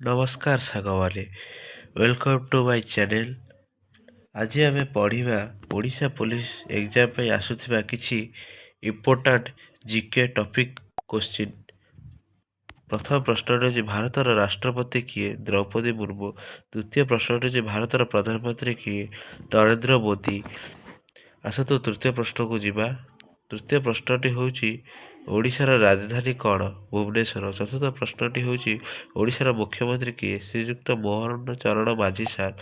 ନମସ୍କାର ସାଙ୍ଗମାନେ, welcome to my channel. ଆଜି ଆମେ ପଢ଼ିବା ଓଡ଼ିଶା ପୋଲିସ ଏକ୍ଜାମ୍ ପାଇଁ ଆସୁଥିବା କିଛି ଇମ୍ପୋର୍ଟାଣ୍ଟ ଜିକେ ଟପିକ୍ କୋଶ୍ଚିନ୍। ପ୍ରଥମ ପ୍ରଶ୍ନଟି ହେଉଛି ଭାରତର ରାଷ୍ଟ୍ରପତି କିଏ? ଦ୍ରୌପଦୀ ମୁର୍ମୁ। ଦ୍ୱିତୀୟ ପ୍ରଶ୍ନଟି ହେଉଛି ଭାରତର ପ୍ରଧାନମନ୍ତ୍ରୀ କିଏ? ନରେନ୍ଦ୍ର ମୋଦି। ଆସନ୍ତୁ ତୃତୀୟ ପ୍ରଶ୍ନକୁ ଯିବା। ତୃତୀୟ ପ୍ରଶ୍ନଟି ହେଉଛି ଓଡ଼ିଶାର ରାଜଧାନୀ କ'ଣ? ଭୁବନେଶ୍ୱର। ଚତୁର୍ଥ ପ୍ରଶ୍ନଟି ହେଉଛି ଓଡ଼ିଶାର ମୁଖ୍ୟମନ୍ତ୍ରୀ କିଏ? ଶ୍ରୀଯୁକ୍ତ ମୋହନ ଚରଣ ମାଝୀ ସାର୍।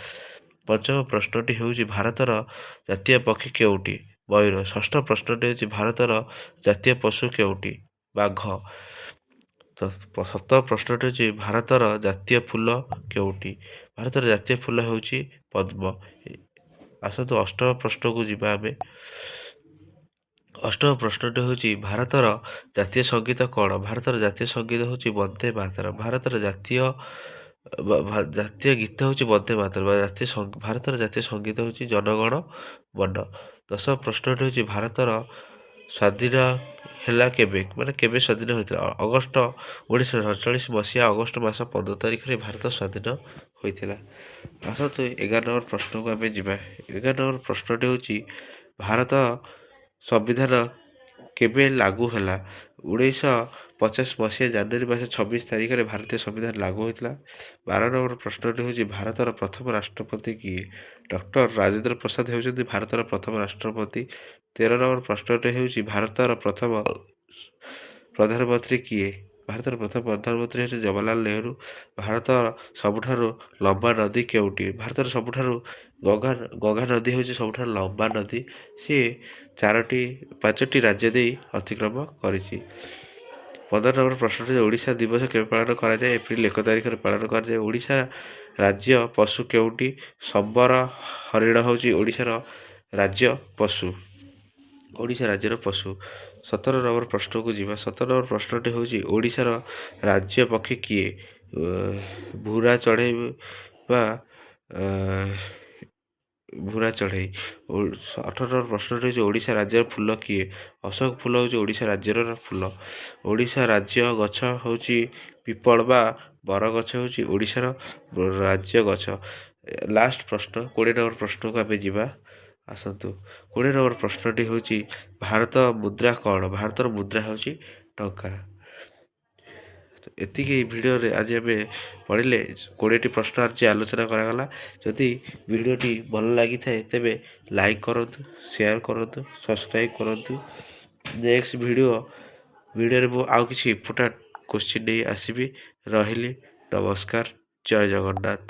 ପଞ୍ଚମ ପ୍ରଶ୍ନଟି ହେଉଛି ଭାରତର ଜାତୀୟ ପକ୍ଷୀ କେଉଁଟି? ମୟୂର। ଷଷ୍ଠ ପ୍ରଶ୍ନଟି ହେଉଛି ଭାରତର ଜାତୀୟ ପଶୁ କେଉଁଟି? ବାଘ। ସପ୍ତମ ପ୍ରଶ୍ନଟି ହେଉଛି ଭାରତର ଜାତୀୟ ଫୁଲ କେଉଁଟି? ଭାରତର ଜାତୀୟ ଫୁଲ ହେଉଛି ପଦ୍ମ। ଆସନ୍ତୁ ଅଷ୍ଟମ ପ୍ରଶ୍ନକୁ ଯିବା ଆମେ। ଅଷ୍ଟମ ପ୍ରଶ୍ନଟି ହେଉଛି ଭାରତର ଜାତୀୟ ସଙ୍ଗୀତ କ'ଣ? ଭାରତର ଜାତୀୟ ସଙ୍ଗୀତ ହେଉଛି ବନ୍ଦେ ମାତରମ୍। ଭାରତର ଜାତୀୟ ଗୀତ ହେଉଛି ବନ୍ଦେ ମାତରମ୍। ଭାରତର ଜାତୀୟ ସଙ୍ଗୀତ ହେଉଛି ଜନଗଣ ମନ। ଦଶମ ପ୍ରଶ୍ନଟି ହେଉଛି ଭାରତର ସ୍ୱାଧୀନ ହେଲା କେବେ? ମାନେ କେବେ ସ୍ୱାଧୀନ ହୋଇଥିଲା? 1947 ଅଗଷ୍ଟ ମାସ 15 ତାରିଖରେ ଭାରତ ସ୍ୱାଧୀନ ହୋଇଥିଲା। ଆସନ୍ତୁ 11 ନମ୍ବର ପ୍ରଶ୍ନକୁ ଆମେ ଯିବା। 11 ନମ୍ବର ପ୍ରଶ୍ନଟି ହେଉଛି ଭାରତ ସମ୍ବିଧାନ କେବେ ଲାଗୁ ହେଲା? 1950 ଜାନୁଆରୀ ମାସ 26 ତାରିଖରେ ଭାରତୀୟ ସମ୍ବିଧାନ ଲାଗୁ ହୋଇଥିଲା। 12 ନମ୍ବର ପ୍ରଶ୍ନଟି ହେଉଛି ଭାରତର ପ୍ରଥମ ରାଷ୍ଟ୍ରପତି କିଏ? ଡକ୍ଟର ରାଜେନ୍ଦ୍ର ପ୍ରସାଦ ହେଉଛନ୍ତି ଭାରତର ପ୍ରଥମ ରାଷ୍ଟ୍ରପତି। 13 ନମ୍ବର ପ୍ରଶ୍ନଟି ହେଉଛି ଭାରତର ପ୍ରଥମ ପ୍ରଧାନମନ୍ତ୍ରୀ କିଏ? ଭାରତର ପ୍ରଥମ ପ୍ରଧାନମନ୍ତ୍ରୀ ହେଉଛି ଜବାହରଲାଲ ନେହେରୁ। ଭାରତର ସବୁଠାରୁ ଲମ୍ବା ନଦୀ କେଉଁଟି? ଭାରତର ସବୁଠାରୁ ଗଙ୍ଗା ନଦୀ ହେଉଛି ସବୁଠାରୁ ଲମ୍ବା ନଦୀ। ସିଏ 5ଟି ରାଜ୍ୟ ଦେଇ ଅତିକ୍ରମ କରିଛି। 15 ନମ୍ବର ପ୍ରଶ୍ନଟି ଓଡ଼ିଶା ଦିବସ କେବେ ପାଳନ କରାଯାଏ? ଏପ୍ରିଲ 1 ତାରିଖରେ ପାଳନ କରାଯାଏ। ଓଡ଼ିଶା ରାଜ୍ୟ ପଶୁ କେଉଁଟି? ସମ୍ବର ହରିଣ ହେଉଛି ଓଡ଼ିଶାର ରାଜ୍ୟ ପଶୁ। ଓଡ଼ିଶା ରାଜ୍ୟର ପଶୁ। 17 ନମ୍ବର ପ୍ରଶ୍ନକୁ ଯିବା। 17 ନମ୍ବର ପ୍ରଶ୍ନଟି ହେଉଛି ଓଡ଼ିଶାର ରାଜ୍ୟ ପକ୍ଷୀ କିଏ? ଭୁରା ଚଢ଼େଇ ବା ଭୁରା ଚଢ଼େଇ। 18 ନମ୍ବର ପ୍ରଶ୍ନଟି ହେଉଛି ଓଡ଼ିଶା ରାଜ୍ୟର ଫୁଲ କିଏ? ଅଶୋକ ଫୁଲ ହେଉଛି ଓଡ଼ିଶା ରାଜ୍ୟର ଫୁଲ। ଓଡ଼ିଶା ରାଜ୍ୟ ଗଛ ହେଉଛି ପିପଳ ବା ବରଗଛ ହେଉଛି ଓଡ଼ିଶାର ରାଜ୍ୟ ଗଛ। ଲାଷ୍ଟ ପ୍ରଶ୍ନ 20 ନମ୍ବର ପ୍ରଶ୍ନକୁ ଆମେ ଯିବା। ଆସନ୍ତୁ 20 ନମ୍ବର ପ୍ରଶ୍ନଟି ହେଉଛି ଭାରତ ମୁଦ୍ରା କ'ଣ? ଭାରତର ମୁଦ୍ରା ହେଉଛି ଟଙ୍କା। ଏତିକି ଏହି ଭିଡ଼ିଓରେ ଆଜି ଆମେ ପଢ଼ିଲେ 20ଟି ପ୍ରଶ୍ନ ଆଜି ଆଲୋଚନା କରାଗଲା। ଯଦି ଭିଡ଼ିଓଟି ଭଲ ଲାଗିଥାଏ ତେବେ ଲାଇକ୍ କରନ୍ତୁ, ସେୟାର କରନ୍ତୁ, ସବସ୍କ୍ରାଇବ୍ କରନ୍ତୁ। ନେକ୍ସଟ ଭିଡ଼ିଓରେ ମୁଁ ଆଉ କିଛି ଇମ୍ପୋର୍ଟାଣ୍ଟ କୋଶ୍ଚିନ୍ ନେଇ ଆସିବି। ରହିଲି, ନମସ୍କାର, ଜୟ ଜଗନ୍ନାଥ।